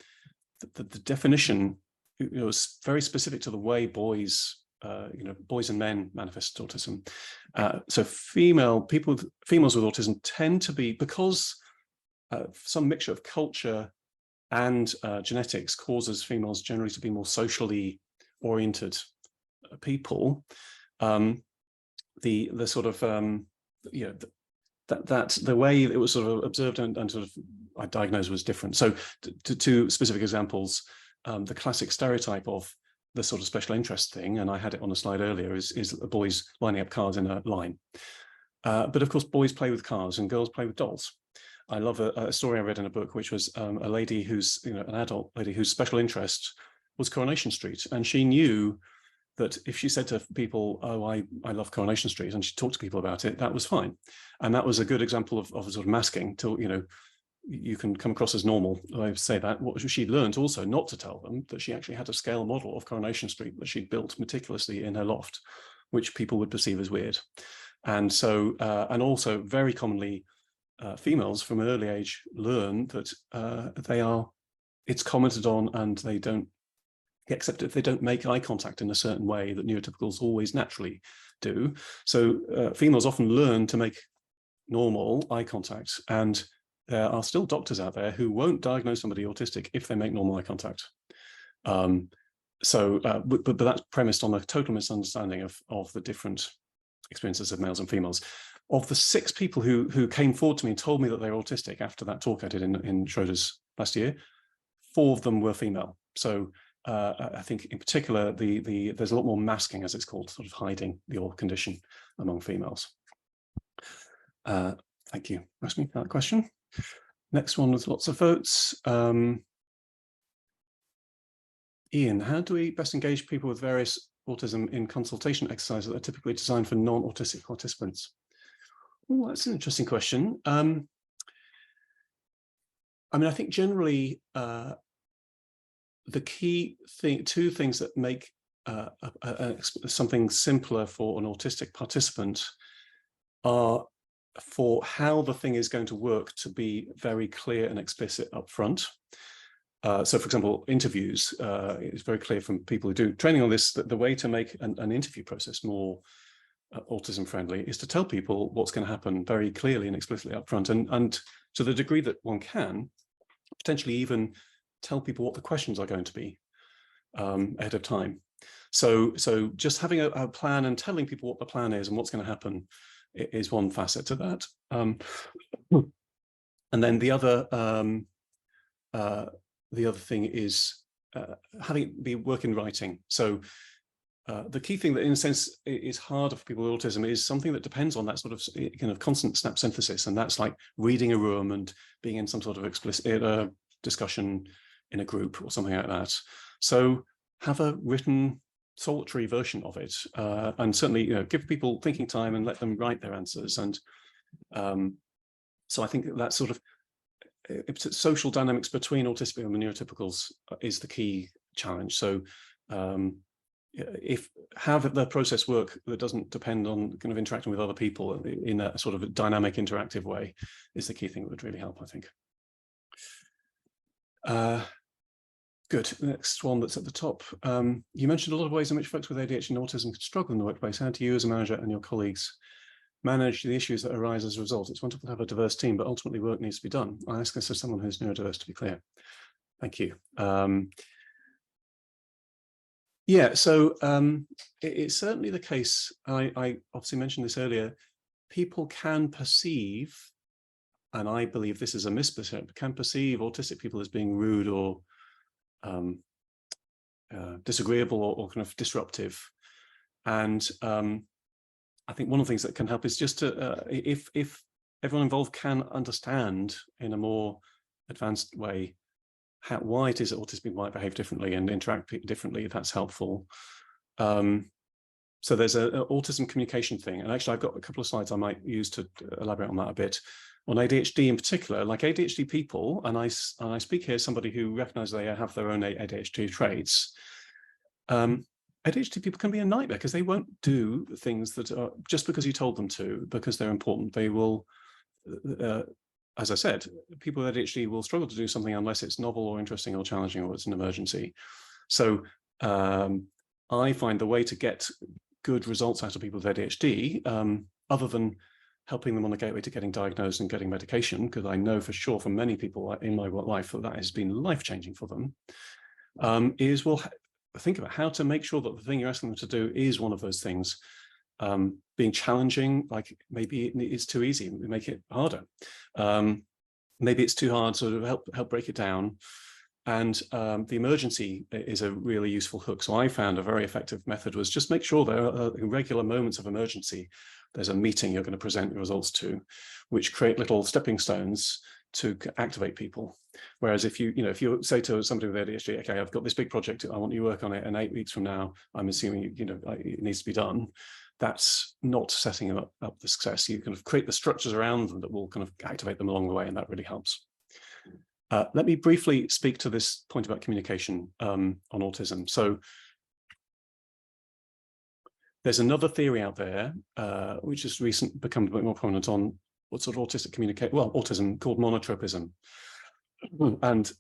the definition was very specific to the way boys and men manifest autism. So females with autism tend to be, because some mixture of culture and genetics causes females generally to be more socially oriented people. The sort of that the way it was sort of observed and sort of diagnosed was different. So two specific examples, the classic stereotype of the sort of special interest thing, and I had it on a slide earlier, is boys lining up cars in a line. But of course, boys play with cars and girls play with dolls. I love a story I read in a book, which was a lady who's, an adult lady whose special interest was Coronation Street. And she knew that if she said to people, oh, I love Coronation Street, and she talked to people about it, that was fine. And that was a good example of sort of masking till, you can come across as normal. I say that. What she learned also not to tell them that she actually had a scale model of Coronation Street that she'd built meticulously in her loft, which people would perceive as weird. And so, and also very commonly, females from an early age learn that it's commented on and they don't get accepted if they don't make eye contact in a certain way that neurotypicals always naturally do. So females often learn to make normal eye contact, and there are still doctors out there who won't diagnose somebody autistic if they make normal eye contact. But that's premised on a total misunderstanding of the different experiences of males and females. Of the 6 people who came forward to me and told me that they're autistic after that talk I did in Schroders last year, 4 of them were female. So I think in particular, there's a lot more masking, as it's called, sort of hiding your condition among females. Thank you, Rosemary, for that question. Next one with lots of votes. Ian, how do we best engage people with various autism in consultation exercises that are typically designed for non-autistic participants? Oh, that's an interesting question. I think generally the key thing, 2 things that make something simpler for an autistic participant are for how the thing is going to work to be very clear and explicit up front. So, for example, interviews, it's very clear from people who do training on this that the way to make an interview process more autism friendly is to tell people what's going to happen very clearly and explicitly up front, and to the degree that one can, potentially even tell people what the questions are going to be ahead of time. So just having a plan and telling people what the plan is and what's going to happen is one facet to that. And then the other thing is having it be work in writing. So the key thing that in a sense is harder for people with autism is something that depends on that sort of kind of constant snap synthesis, and that's like reading a room and being in some sort of explicit discussion in a group or something like that. So have a written solitary version of it, and certainly give people thinking time and let them write their answers. And so I think that sort of social dynamics between autistic and neurotypicals is the key challenge. So have the process work that doesn't depend on kind of interacting with other people in a sort of dynamic, interactive way is the key thing that would really help, I think. Good. Next one that's at the top. You mentioned a lot of ways in which folks with ADHD and autism could struggle in the workplace. How do you as a manager and your colleagues manage the issues that arise as a result? It's wonderful to have a diverse team, but ultimately work needs to be done. I ask this as someone who's neurodiverse, to be clear. Thank you. Yeah, so it's certainly the case. I obviously mentioned this earlier. People can perceive, and I believe this is a misperception, can perceive autistic people as being rude or disagreeable or kind of disruptive. And I think one of the things that can help is just to, if everyone involved can understand in a more advanced way why it is that autistic people might behave differently and interact differently, that's helpful. So there's an autism communication thing, and actually I've got a couple of slides I might use to elaborate on that a bit. On ADHD in particular, like ADHD people, and I speak here as somebody who recognizes they have their own ADHD traits. ADHD people can be a nightmare because they won't do things that are just because you told them to, because they're important. They will, as I said, people with ADHD will struggle to do something unless it's novel or interesting or challenging or it's an emergency. So I find the way to get good results out of people with ADHD, other than helping them on the gateway to getting diagnosed and getting medication, because I know for sure from many people in my life that has been life-changing for them, is we'll think about how to make sure that the thing you're asking them to do is one of those things. Being challenging, like maybe it's too easy, we make it harder. Maybe it's too hard, sort of help break it down. And the emergency is a really useful hook. So I found a very effective method was just make sure there are regular moments of emergency. There's a meeting you're going to present the results to, which create little stepping stones to activate people. Whereas if you say to somebody with ADHD, okay, I've got this big project, I want you to work on it, and 8 weeks from now, I'm assuming it needs to be done. That's not setting them up the success. You kind of create the structures around them that will kind of activate them along the way, and that really helps. Let me briefly speak to this point about communication on autism. So there's another theory out there, which has recently become a bit more prominent on what sort of autism called monotropism. And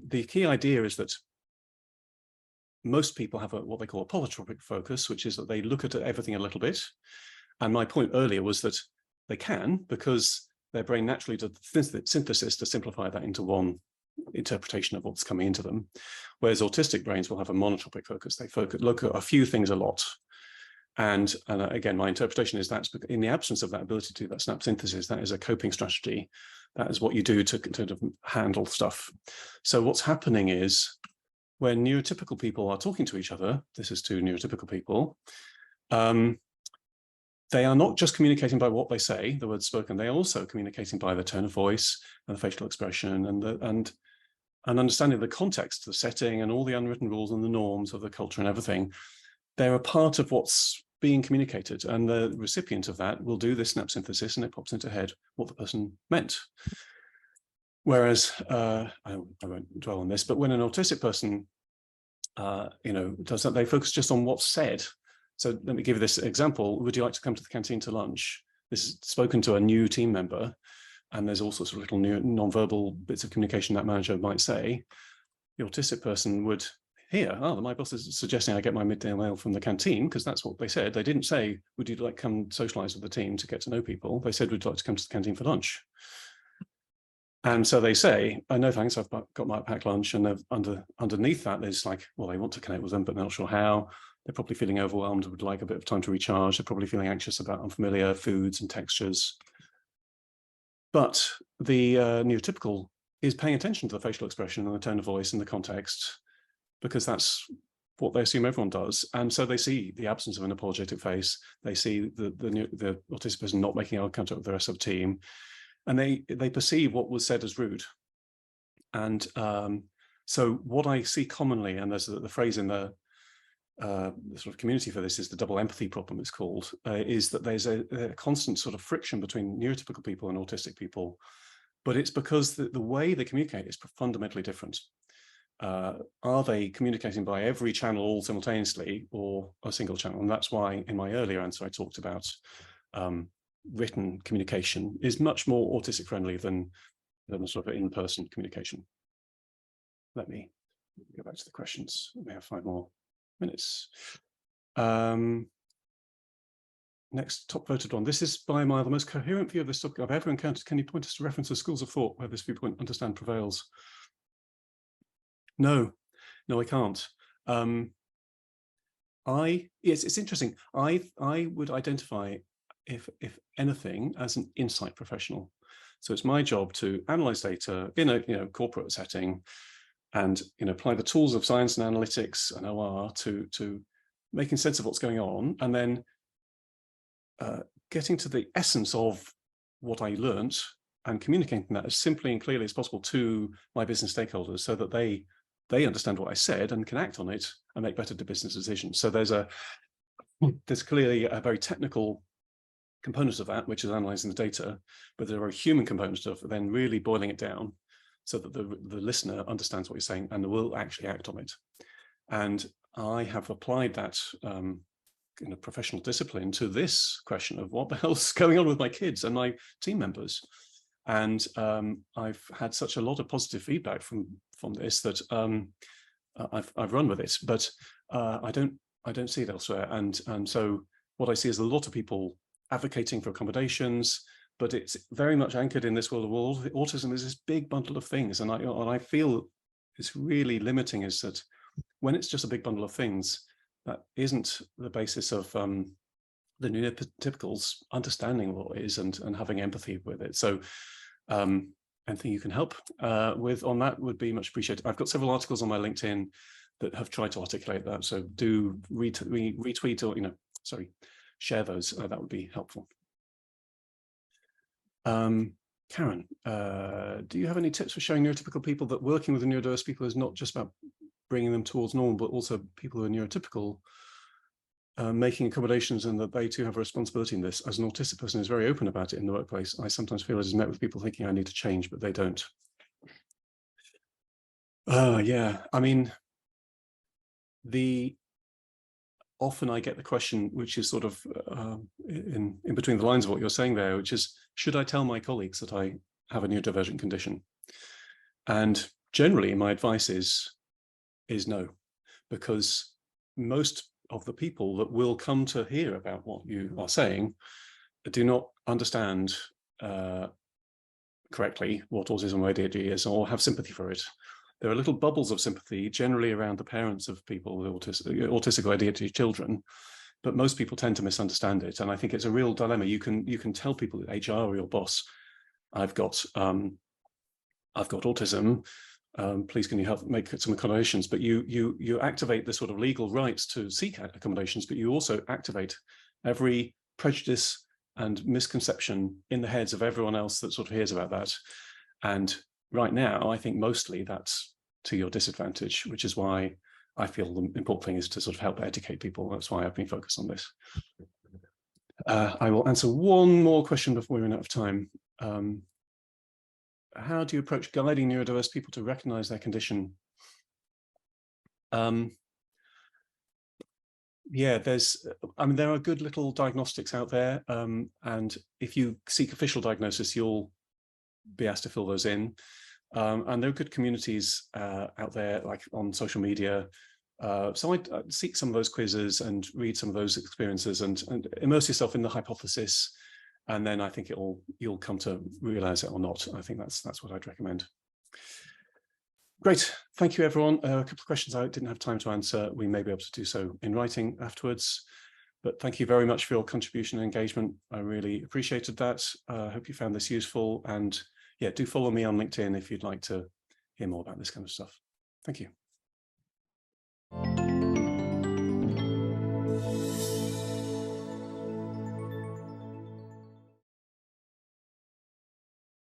the key idea is that most people have what they call a polytropic focus, which is that they look at everything a little bit. And my point earlier was that they can, because their brain naturally does synthesis to simplify that into one interpretation of what's coming into them. Whereas autistic brains will have a monotropic focus. They look at a few things a lot. And again, my interpretation is that's in the absence of that ability to do that snap synthesis, that is a coping strategy. That is what you do to handle stuff. So what's happening is when neurotypical people are talking to each other, this is to neurotypical people, they are not just communicating by what they say, the words spoken, they are also communicating by the tone of voice and the facial expression and understanding the context, the setting, and all the unwritten rules and the norms of the culture and everything. They're a part of what's being communicated, and the recipient of that will do this snap synthesis, and it pops into head what the person meant. Whereas, I won't dwell on this, but when an autistic person, does that, they focus just on what's said. So let me give you this example. Would you like to come to the canteen to lunch? This is spoken to a new team member, and there's all sorts of little non-verbal bits of communication that manager might say. The autistic person would hear, oh, my boss is suggesting I get my midday meal from the canteen, because that's what they said. They didn't say, would you like to come socialize with the team to get to know people? They said, would you like to come to the canteen for lunch? And so they say, oh, no, thanks, I've got my packed lunch. And underneath that, there's like, well, they want to connect with them, but they're not sure how. They're probably feeling overwhelmed, would like a bit of time to recharge. They're probably feeling anxious about unfamiliar foods and textures. But the neurotypical is paying attention to the facial expression and the tone of voice and the context, because that's what they assume everyone does. And so they see the absence of an apologetic face. They see the autistic person not making eye contact with the rest of the team. And they perceive what was said as rude. And so what I see commonly, and there's the phrase in the sort of community for this is the double empathy problem, it's called, is that there's a constant sort of friction between neurotypical people and autistic people. But it's because the way they communicate is fundamentally different. are they communicating by every channel all simultaneously or a single channel? And that's why in my earlier answer I talked about written communication is much more autistic friendly than sort of in-person communication. Let me go back to the questions. We have 5 more minutes. Next top voted one. This is by a mile the most coherent view of this topic I've ever encountered. Can you point us to references schools of thought where this viewpoint understand prevails? No, I can't. Yes, it's interesting. I would identify, if anything, as an insight professional. So it's my job to analyze data in a corporate setting, and apply the tools of science and analytics and OR to making sense of what's going on, and then getting to the essence of what I learned and communicating that as simply and clearly as possible to my business stakeholders, so that they understand what I said and can act on it and make better business decisions. So there's clearly a very technical component of that, which is analyzing the data, but there are human components of then really boiling it down so that the listener understands what you're saying and will actually act on it. And I have applied that professional discipline to this question of what the hell's going on with my kids and my team members. And I've had such a lot of positive feedback from this that I've run with it, but I don't see it elsewhere. And so what I see is a lot of people advocating for accommodations, but it's very much anchored in this world of autism is this big bundle of things. And I feel it's really limiting is that when it's just a big bundle of things, that isn't the basis of the neurotypicals understanding what it is and having empathy with it. So anything you can help with on that would be much appreciated. I've got several articles on my LinkedIn that have tried to articulate that. So do retweet or, share those. That would be helpful. Karen, do you have any tips for showing neurotypical people that working with neurodiverse people is not just about bringing them towards normal, but also people who are neurotypical, making accommodations, and that they too have a responsibility in this? As an autistic person who's very open about it in the workplace, I sometimes feel as met with people thinking I need to change, but they don't. Yeah, I mean, often I get the question, which is sort of in between the lines of what you're saying there, which is, should I tell my colleagues that I have a neurodivergent condition? And generally my advice is no, because most of the people that will come to hear about what you are saying do not understand correctly what autism or ADHD is, or have sympathy for it. There are little bubbles of sympathy generally around the parents of people with autistic or ADHD children, but most people tend to misunderstand it. And I think it's a real dilemma. You can tell people at HR or your boss, I've got autism. Please, can you help make some accommodations? But you activate the sort of legal rights to seek accommodations, but you also activate every prejudice and misconception in the heads of everyone else that sort of hears about that. And right now, I think mostly that's to your disadvantage, which is why I feel the important thing is to sort of help educate people. That's why I've been focused on this. I will answer one more question before we run out of time. How do you approach guiding neurodiverse people to recognize their condition? Yeah, there are good little diagnostics out there. And if you seek official diagnosis, you'll be asked to fill those in. And there are good communities out there, like on social media. So I seek some of those quizzes and read some of those experiences and immerse yourself in the hypothesis. And then I think you'll come to realize it or not. I think that's what I'd recommend. Great, thank you everyone. A couple of questions I didn't have time to answer. We may be able to do so in writing afterwards. But thank you very much for your contribution and engagement. I really appreciated that. I hope you found this useful. And yeah, do follow me on LinkedIn if you'd like to hear more about this kind of stuff. Thank you.